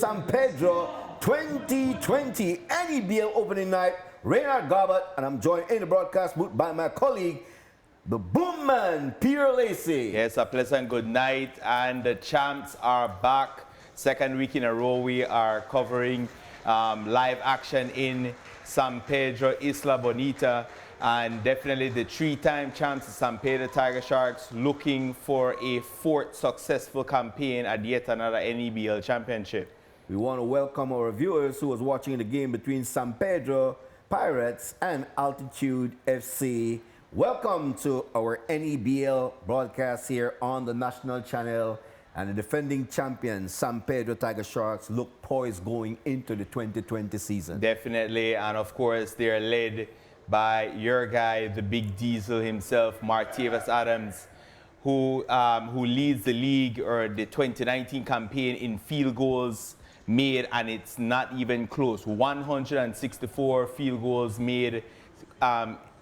San Pedro 2020 NEBL opening night. Reynard Garbett, and I'm joined in the broadcast booth by my colleague, the boom man, Peter Lacey. Yes, a pleasant good night, and the champs are back. Second week in a row, we are covering live action in San Pedro, Isla Bonita, and definitely the three-time champs, the San Pedro Tigersharks, looking for a fourth successful campaign at yet another NEBL championship. We want to welcome our viewers who was watching the game between San Pedro Pirates and Altitude FC. Welcome to our NEBL broadcast here on the national channel. And the defending champions, San Pedro Tigersharks, look poised going into the 2020 season. Definitely, and of course, they're led by your guy, the big diesel himself, Martavis Adams, who leads the league or the 2019 campaign in field goals made, and it's not even close. 164 field goals made.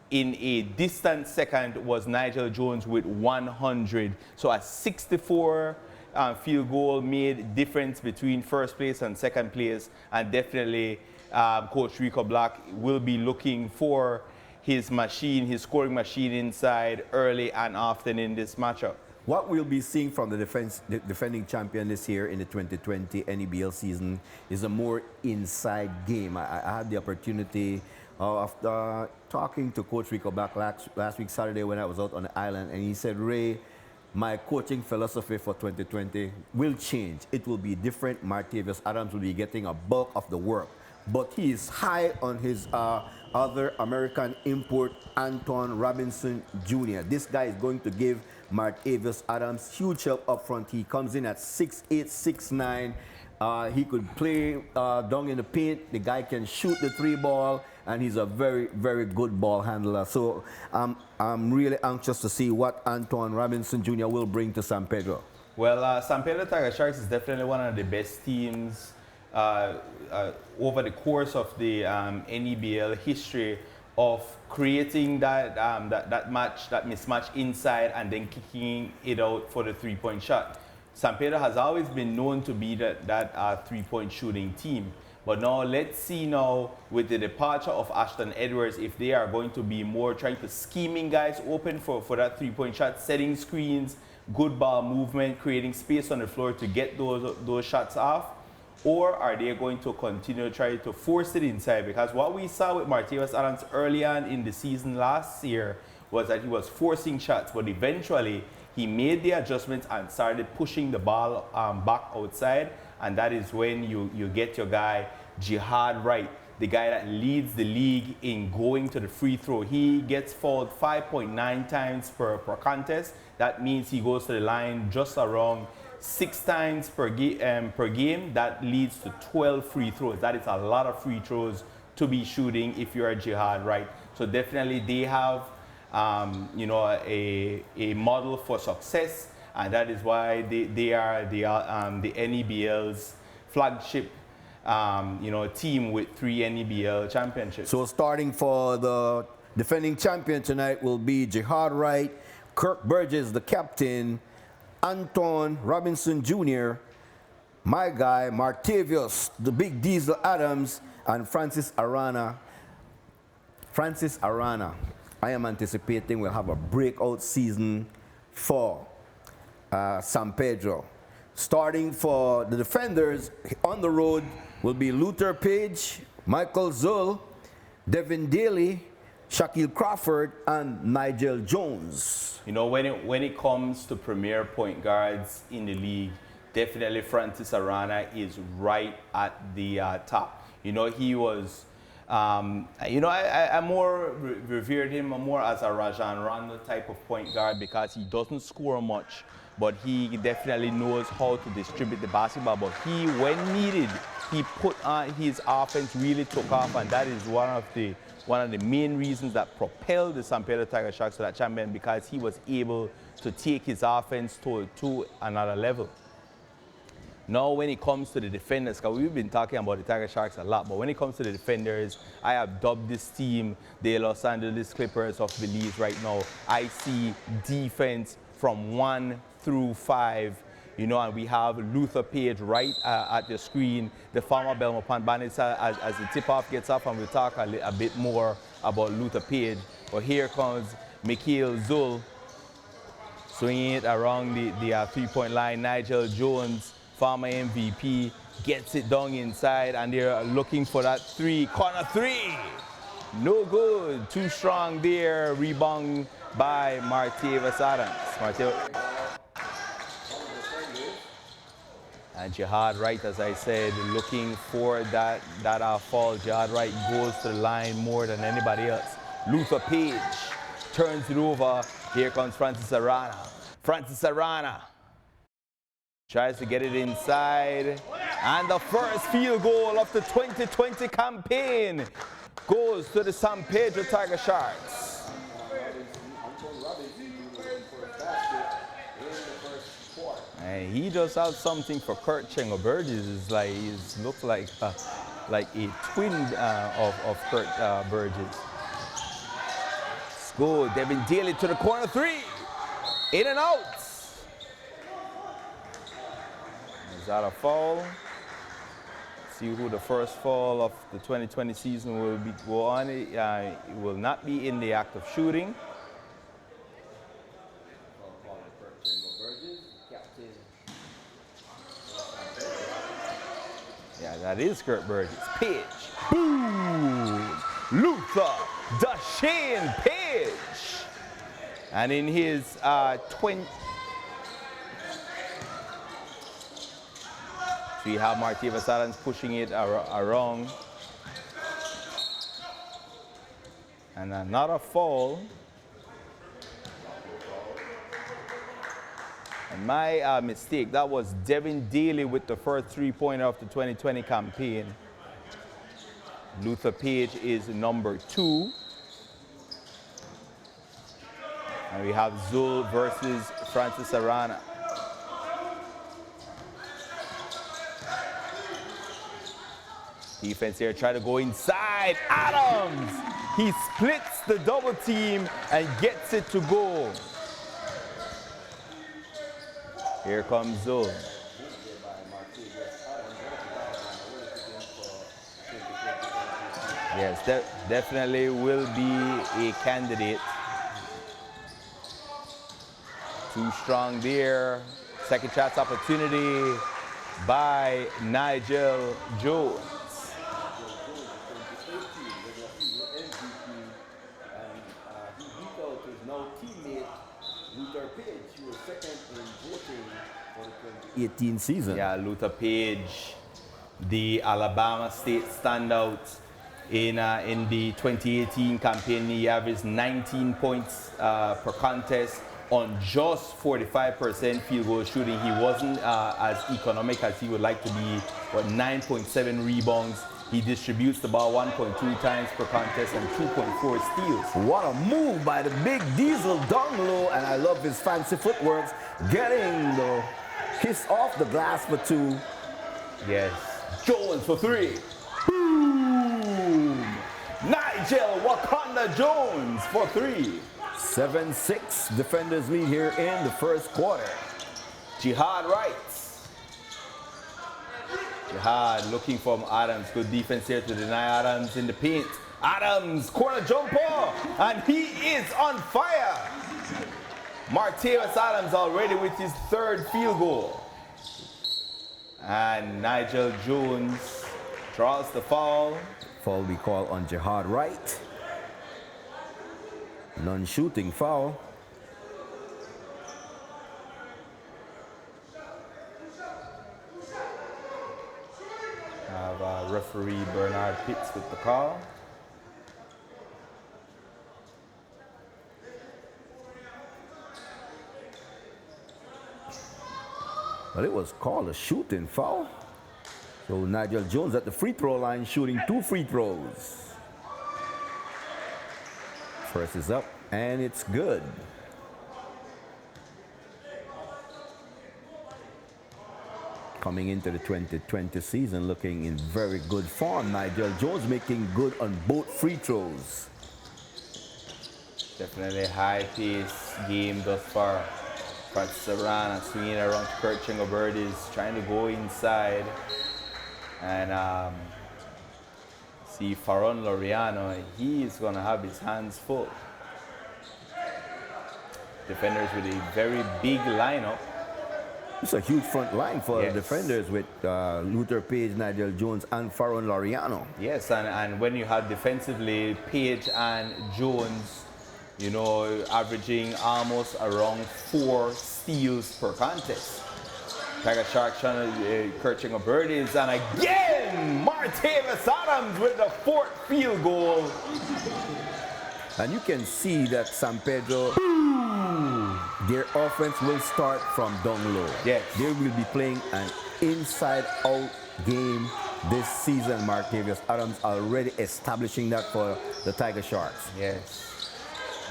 In a distant second was Nigel Jones with 100. So a 64 field goal made difference between first place and second place, and definitely Coach Rico Black will be looking for his machine, his scoring machine inside early and often in this matchup. What we'll be seeing from the defending champion this year in the 2020 NEBL season is a more inside game. I had the opportunity of talking to Coach Rico Black last week Saturday when I was out on the island, and he said, Ray, my coaching philosophy for 2020 will change. It will be different. Martavis Adams will be getting a bulk of the work, but he is high on his other American import, Anton Robinson Jr. This guy is going to give Martavis Adams huge help up front. He comes in at 6'8", 6'9". He could play down in the paint. The guy can shoot the three ball, and he's a very, very good ball handler. So I'm really anxious to see what Anton Robinson Jr. will bring to San Pedro. Well, San Pedro Tigersharks is definitely one of the best teams over the course of the NEBL history of creating that mismatch inside and then kicking it out for the three-point shot. San Pedro has always been known to be that three-point shooting team. But now let's see now with the departure of Ashton Edwards if they are going to be more trying to scheming guys open for that three-point shot, setting screens, good ball movement, creating space on the floor to get those shots off. Or are they going to continue to try to force it inside? Because what we saw with Martavis Adams early on in the season last year was that he was forcing shots, but eventually he made the adjustments and started pushing the ball back outside, and that is when you get your guy, Jihad Wright, the guy that leads the league in going to the free throw. He gets fouled 5.9 times per contest. That means he goes to the line just around 6 times per game. That leads to 12 free throws. That is a lot of free throws to be shooting if you're a Jihad Wright. So definitely they have a model for success, and that is why they are the NEBL's flagship team with 3 NEBL championships. So starting for the defending champion tonight will be Jihad Wright, Kirk Burgess, the captain, Anton Robinson Jr., my guy, Martavis, the big diesel Adams, and Francis Arana. Francis Arana, I am anticipating we'll have a breakout season for San Pedro. Starting for the defenders on the road will be Luther Page, Michael Zull, Devin Daly, Shaquille Crawford, and Nigel Jones. You know, when it comes to premier point guards in the league, definitely Francis Arana is right at the top. You know, he was, I more revered him more as a Rajon Rondo type of point guard because he doesn't score much, but he definitely knows how to distribute the basketball. But when needed, he put on his offense, really took off, and that is one of the main reasons that propelled the San Pedro Tigersharks to that champion, because he was able to take his offense to another level. Now, when it comes to the defenders, because we've been talking about the Tigersharks a lot, but when it comes to the defenders, I have dubbed this team the Los Angeles Clippers of Belize right now. I see defense from 1 through 5 You know, and we have Luther Page right at the screen, the former Belmont Pond Bandits, as the tip-off gets off, and we'll talk a bit more about Luther Page. But here comes Mikhail Zul, swinging it around the three-point line. Nigel Jones, former MVP, gets it down inside, and they're looking for that three. Corner three! No good. Too strong there. Rebound by Martavis Adams. And Jihad Wright, as I said, looking for that fall. Jihad Wright goes to the line more than anybody else. Luther Page turns it over. Here comes Francis Arana. Francis Arana tries to get it inside. And the first field goal of the 2020 campaign goes to the San Pedro Tigersharks. And he does have something for Kurt Chengo. Burgess is like, looks like a twin of Kurt Burgess. Let's go, Devin Daly to the corner three. In and out. Is that a foul? See who the first foul of the 2020 season will go on. It will not be in the act of shooting. Yeah, that is Kurt Burgess. Pitch. Boom! Luther Dashane Page. And in his 20... So you have Martavis Adams pushing it around. And another foul. And my mistake, that was Devin Daly with the first three-pointer of the 2020 campaign. Luther Page is number 2. And we have Zul versus Francis Arana. Defense here, try to go inside. Adams! He splits the double team and gets it to go. Here comes Zul. Yes, definitely will be a candidate. Too strong there. Second chance opportunity by Nigel Jones. Luther Page, who was second in voting for the 2018 season. Yeah, Luther Page, the Alabama State standout in the 2018 campaign. He averaged 19 points per contest on just 45% field goal shooting. He wasn't as economic as he would like to be, but 9.7 rebounds. He distributes the ball 1.2 times per contest and 2.4 steals. What a move by the big Diesel down low, and I love his fancy footwork, getting the kiss off the glass for 2. Yes. Jones for 3. Boom! Nigel Wakanda Jones for 3. 7-6 Defenders lead here in the first quarter. Jihad Wright. Jihad looking from Adams. Good defense here to deny Adams in the paint. Adams, corner jumper, and he is on fire. Martavis Adams already with his 3rd field goal. And Nigel Jones draws the foul. Foul we call on Jihad Wright. Non-shooting foul. Have referee Bernard Pitts with the call. Well, it was called a shooting foul. So Nigel Jones at the free throw line shooting 2 free throws. First is up, and it's good. Coming into the 2020 season looking in very good form. Nigel Jones making good on both free throws. Definitely high-paced game thus far. Pratsarana swinging around to Kurt Chengobertis, trying to go inside. And see Faron Laureano, he is going to have his hands full. Defenders with a very big lineup. It's a huge front line for Yes. the defenders with Luther Page, Nigel Jones, and Faron Laureano. Yes, and when you have defensively Page and Jones, you know, averaging almost around 4 steals per contest. Tigersharks trying to Kurt Birdies, and again, Martavis Adams with the 4th field goal. And you can see that San Pedro, their offense will start from down low. Yes. They will be playing an inside-out game this season. Martavis Adams already establishing that for the Tigersharks. Yes.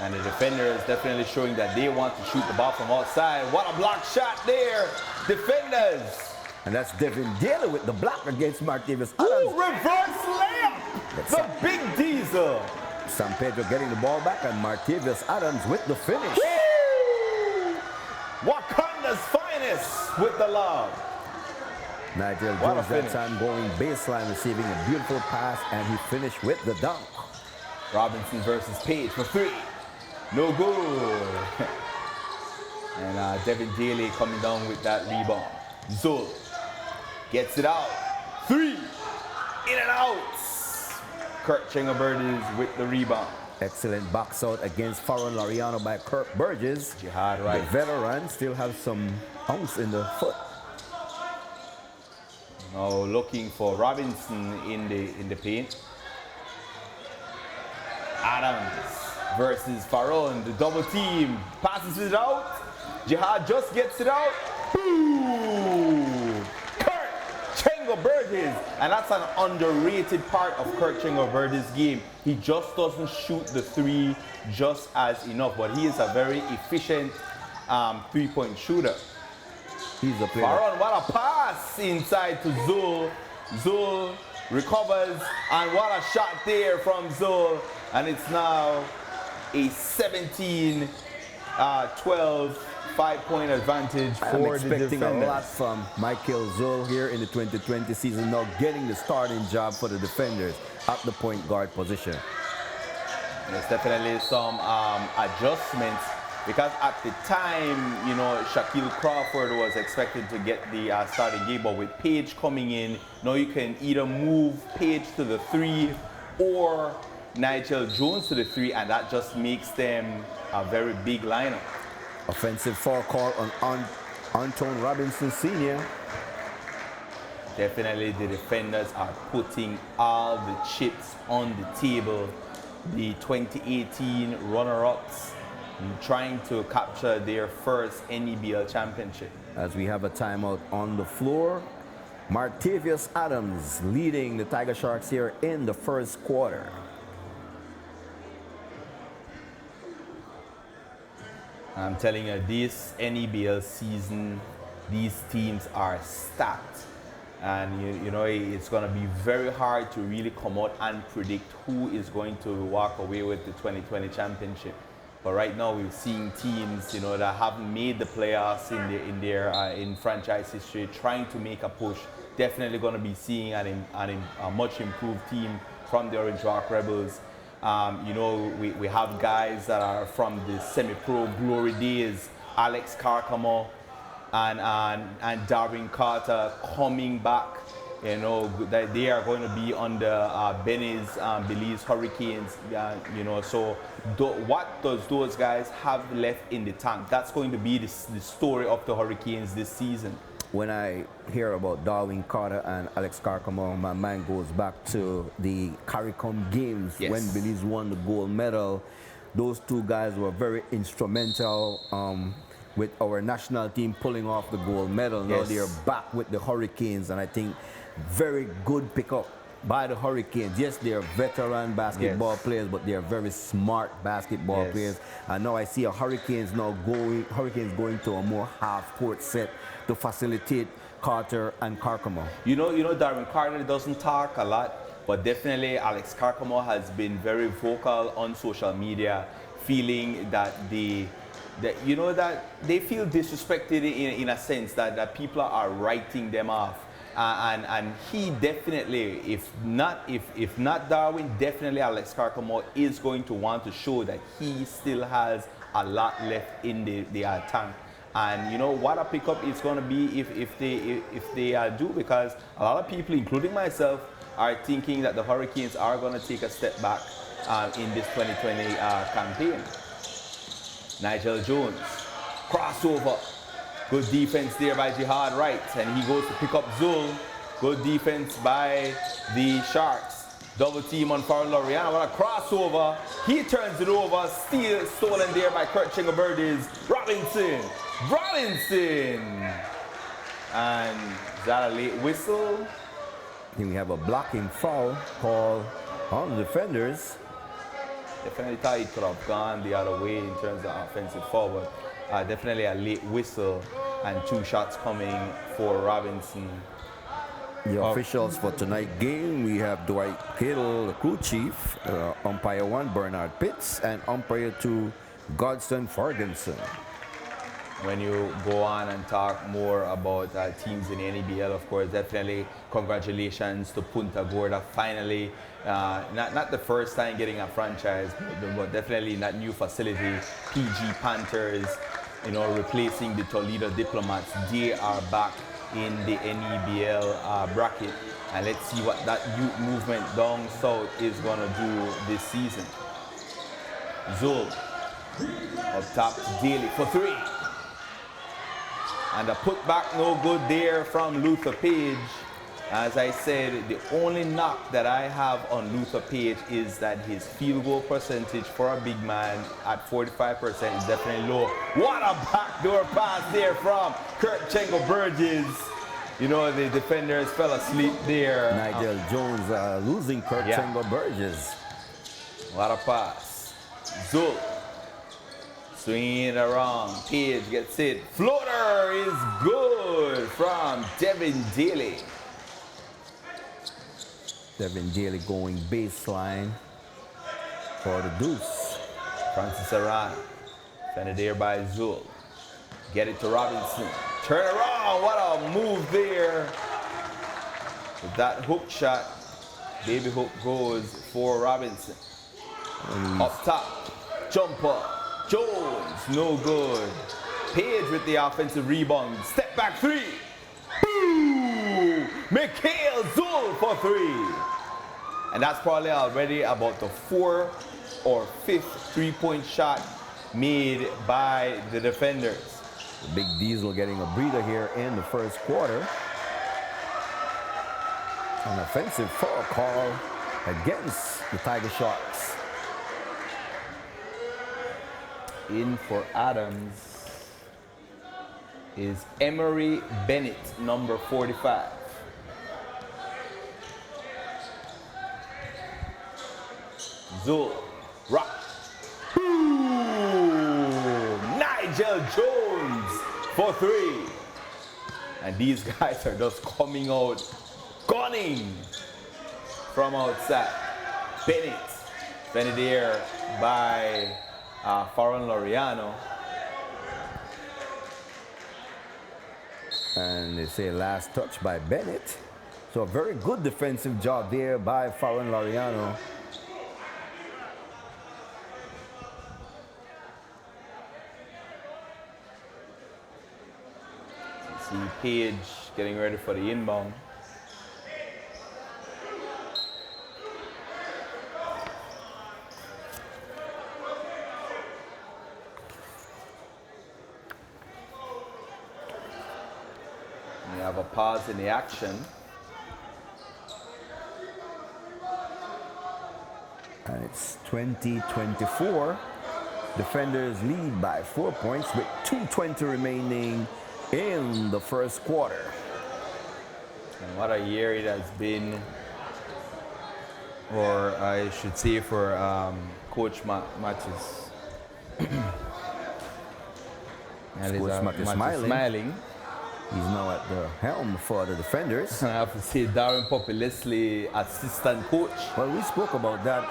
And the defenders definitely showing that they want to shoot the ball from outside. What a block shot there. Defenders. And that's Devin Daly with the block against Martavis Adams. Ooh, reverse layup. The big diesel. San Pedro getting the ball back, and Martavis Adams with the finish. Woo! Wakanda's finest with the lob. Nigel What a Jones that finish. time going baseline, receiving a beautiful pass, and he finished with the dunk. Robinson versus Page for 3. No good. And Devin Daly coming down with that rebound. Zul gets it out. 3. In and out. Kurt Chengobertis with the rebound. Excellent box out against Faron Laureano by Kirk Burgess. Jihad right. The veteran still has some ounce in the foot. Now looking for Robinson in the paint. Adams versus Faron, the double team. Passes it out. Jihad just gets it out. Boom! Kurt Chengobertis. And that's an underrated part of Kurt Chengobertis' game. He just doesn't shoot the 3 just as enough, but he is a very efficient 3-point shooter. He's a player. Faron, what a pass inside to Zul. Zul recovers, and what a shot there from Zul. And it's now a 17-12 5-point advantage I'm for the expecting a lot defenders. from Michael Zul here in the 2020 season, now getting the starting job for the defenders at the point guard position. There's definitely some adjustments, because at the time, you know, Shaquille Crawford was expected to get the starting game, but with Page coming in, now you can either move Page to the 3 or Nigel Jones to the 3, and that just makes them a very big lineup. Offensive foul call on Anton Robinson Sr. Definitely the defenders are putting all the chips on the table. The 2018 runner-ups trying to capture their first NEBL championship. As we have a timeout on the floor, Martavis Adams leading the Tigersharks here in the first quarter. I'm telling you, this NEBL season, these teams are stacked. And you know, it's going to be very hard to really come out and predict who is going to walk away with the 2020 championship. But right now, we're seeing teams, you know, that haven't made the playoffs in franchise history, trying to make a push. Definitely going to be seeing a much improved team from the Orange Rock Rebels. You know, we have guys that are from the semi-pro glory days, Alex Carcamo and Darwin Carter coming back. You know, that they are going to be under Benny's Belize Hurricanes. You know, so what does those guys have left in the tank? That's going to be the story of the Hurricanes this season. When I hear about Darwin Carter and Alex Carcamo, my mind goes back to the CARICOM games when Belize won the gold medal. Those two guys were very instrumental with our national team pulling off the gold medal. Now they're back with the Hurricanes, and I think very good pickup by the Hurricanes. Yes, they're veteran basketball players, but they're very smart basketball players. And now I see Hurricanes going to a more half-court set to facilitate Carter and Carcamo. You know, Darwin Carter doesn't talk a lot, but definitely Alex Carcamo has been very vocal on social media, feeling that the that you know that they feel disrespected in a sense that people are writing them off. And he definitely, if not Darwin, definitely Alex Carcamo is going to want to show that he still has a lot left in the tank. And you know what a pickup it's going to be if they do, because a lot of people, including myself, are thinking that the Hurricanes are going to take a step back in this 2020 campaign. Nigel Jones, crossover. Good defense there by Jihad Wright, and he goes to pick up Zul. Good defense by the Sharks. Double team on Farrell Laureano. What a crossover. He turns it over. Stolen there by Kurt Chengoberdes. Robinson. And is that a late whistle? We have a blocking foul call on the defenders. Definitely thought he could have gone the other way in terms of offensive forward. Definitely a late whistle and 2 shots coming for Robinson. The officials for tonight's game, we have Dwight Kittle, the crew chief, umpire 1, Bernard Pitts, and umpire 2, Godson Ferguson. When you go on and talk more about teams in the NBL, of course, definitely congratulations to Punta Gorda. Finally, not the first time getting a franchise, but definitely in that new facility, PG Panthers, you know, replacing the Toledo Diplomats. They are back in the NEBL bracket, and let's see what that youth movement down south is going to do this season. Zul up top to Daly for 3. And a putback no good there from Luther Page. As I said, the only knock that I have on Luther Page is that his field goal percentage for a big man at 45% is definitely low. What a backdoor pass there from Kurt Chengoberdes. You know, the defenders fell asleep there. Nigel Jones losing Kurt Chengoberdes. What a pass. Zul. Swinging it around. Page gets it. Floater is good from Devin Daly. Devin Daly going baseline for the deuce. Francis Arana. Defended there by Zul. Get it to Robinson. Turn around. What a move there. With that hook shot, baby hook goes for Robinson. Up top. Jumper. Jones, no good. Page with the offensive rebound. Step back 3. Boom! Mikhail Zul for 3. And that's probably already about the 4th or 5th 3-point shot made by the defenders. The Big Diesel getting a breather here in the first quarter. An offensive foul call against the Tigersharks. In for Adams is Emery Bennett, number 45. Zul, rock. Ooh, Nigel Jones for 3. And these guys are just coming out, gunning from outside. Bennett there by Farron Laureano. And they say last touch by Bennett. So a very good defensive job there by Farron Laureano. See Page getting ready for the inbound. We have a pause in the action. And it's 20-24. Defenders lead by 4 points with 2:20 remaining in the first quarter. And what a year it has been, or I should say for Coach Mattis. Coach Mattis smiling. He's now at the helm for the defenders. I have to say Darren Poppy Leslie, assistant coach. Well, we spoke about that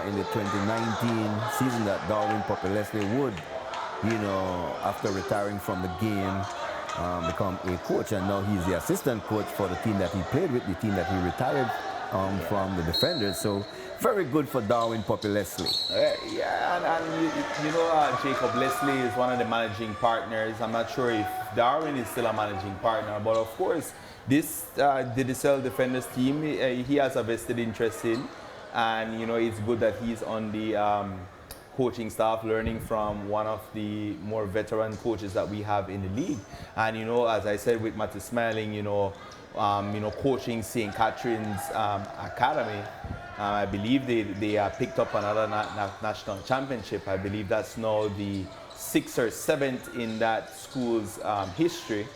in the 2019 season, that Darwin Poppy Leslie would after retiring from the game, become a coach, and now he's the assistant coach for the team that he played with, the team that he retired from the Defenders. So very good for Darwin Puppy Leslie. And Jacob Leslie is one of the managing partners. I'm not sure if Darwin is still a managing partner, but of course, this the Defenders team, he has a vested interest in, and it's good that he's on the coaching staff, learning from one of the more veteran coaches that we have in the league. And as I said with Matthew Smiling, coaching St. Catherine's Academy, I believe they picked up another national championship. I believe that's now the 6th or 7th in that school's history.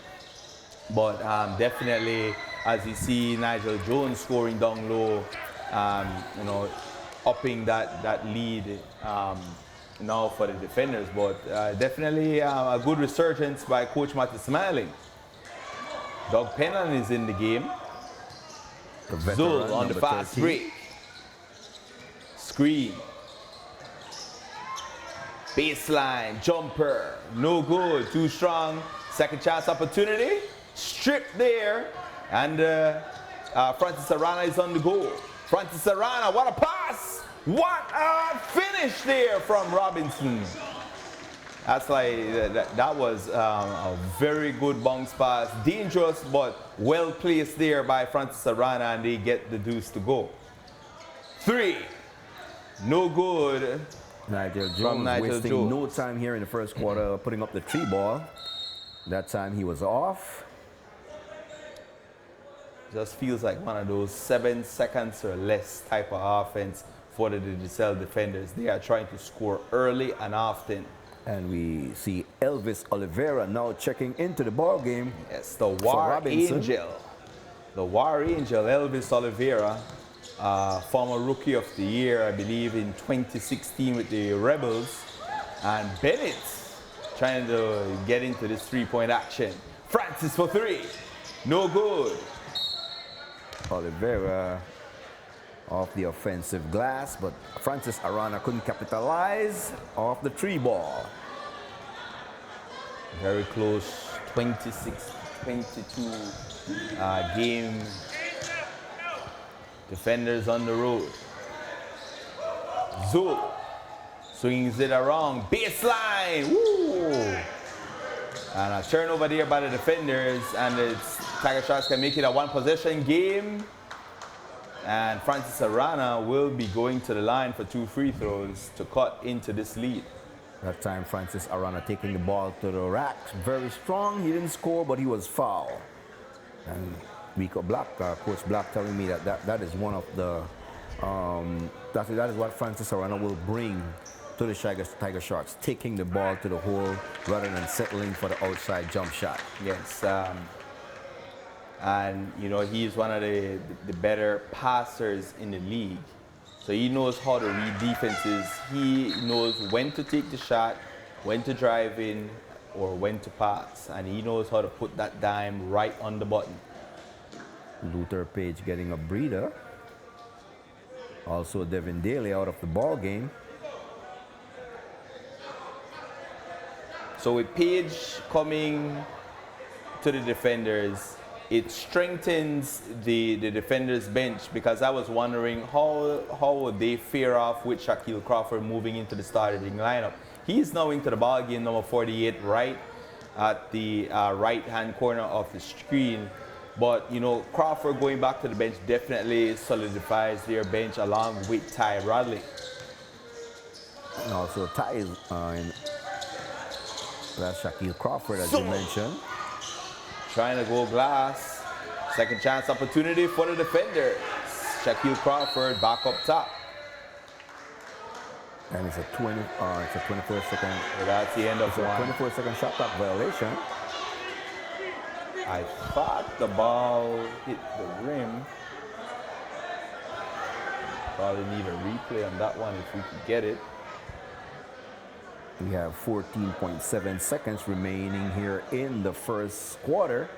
But definitely, as you see Nigel Jones scoring down low, upping that lead now for the Defenders. But definitely a good resurgence by Coach Matty Smiling. Doug Pennon is in the game. Zul on the fast 13. Break. Screen. Baseline, jumper, no good, too strong. Second chance opportunity, stripped there. And Francis Arana is on the goal. Francis Arana, what a pass! What a finish there from Robinson. That's that was a very good bounce pass. Dangerous, but well placed there by Francis Arana, and they get the deuce to go. 3, no good. Nigel Jones wasting no time here in the first quarter, putting up the 3 ball. That time he was off. Just feels like one of those 7 seconds or less type of offense for the Digicel Defenders. They are trying to score early and often. And we see Elvis Oliveira now checking into the ball game. Yes, the War Angel. The War Angel, Elvis Oliveira, former Rookie of the Year, I believe, in 2016 with the Rebels. And Bennett trying to get into this 3-point action. Francis for 3. No good. Oliveira off the offensive glass, but Francis Arana couldn't capitalize off the 3 ball. Very close, 26-22 game. Defenders on the road. Zul swings it around, baseline, woo! And a turnover there by the Defenders, and the Tigersharks can make it a 1-possession game. And Francis Arana will be going to the line for 2 free throws to cut into this lead. That time Francis Arana taking the ball to the rack. Very strong. He didn't score, but he was fouled. And Rico Black, Coach Black, telling me that is one of the, that is what Francis Arana will bring to the Tigersharks, taking the ball to the hole rather than settling for the outside jump shot. Yes. And he's one of the better passers in the league. So he knows how to read defenses. He knows when to take the shot, when to drive in, or when to pass. And he knows how to put that dime right on the button. Luther Page getting a breather. Also Devin Daly out of the ball game. So with Page coming to the Defenders, it strengthens the Defenders bench, because I was wondering how would they fare off with Shaquille Crawford moving into the starting lineup. He's now into the ball game, number 48, right at the right-hand corner of the screen. But Crawford going back to the bench definitely solidifies their bench along with Ty Bradley. And also Ty is that's Shaquille Crawford, as you mentioned. Trying to go glass. Second chance opportunity for the Defenders. Shaquille Crawford back up top. And it's a 24-second. That's the end of one. 24-second shot clock violation. I thought the ball hit the rim. Probably need a replay on that one if we could get it. We have 14.7 seconds remaining here in the first quarter.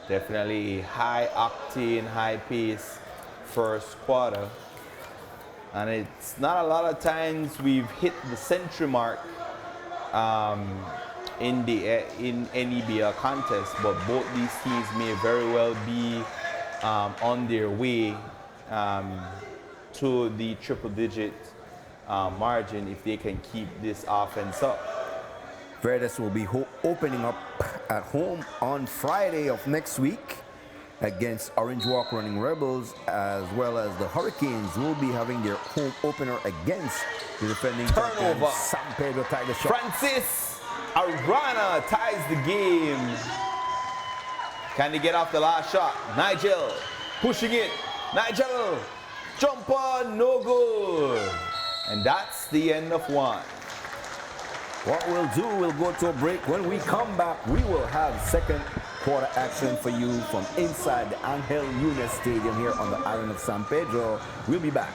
Definitely a high octane, high pace first quarter. And it's not a lot of times we've hit the century mark in NEBL contest, but both these teams may very well be on their way to the triple-digit margin if they can keep this offense up. Verdes will be opening up at home on Friday of next week against Orange Walk Running Rebels, as well as the Hurricanes will be having their home opener against the defending champion San Pedro Tigersharks. Francis Arana ties the game. Can they get off the last shot? Nigel pushing it. Nigel, jumper, no good. And that's the end of one. What we'll do, we'll go to a break. When we come back, we will have second quarter action for you from inside the Angel Nunes Stadium here on the island of San Pedro. We'll be back.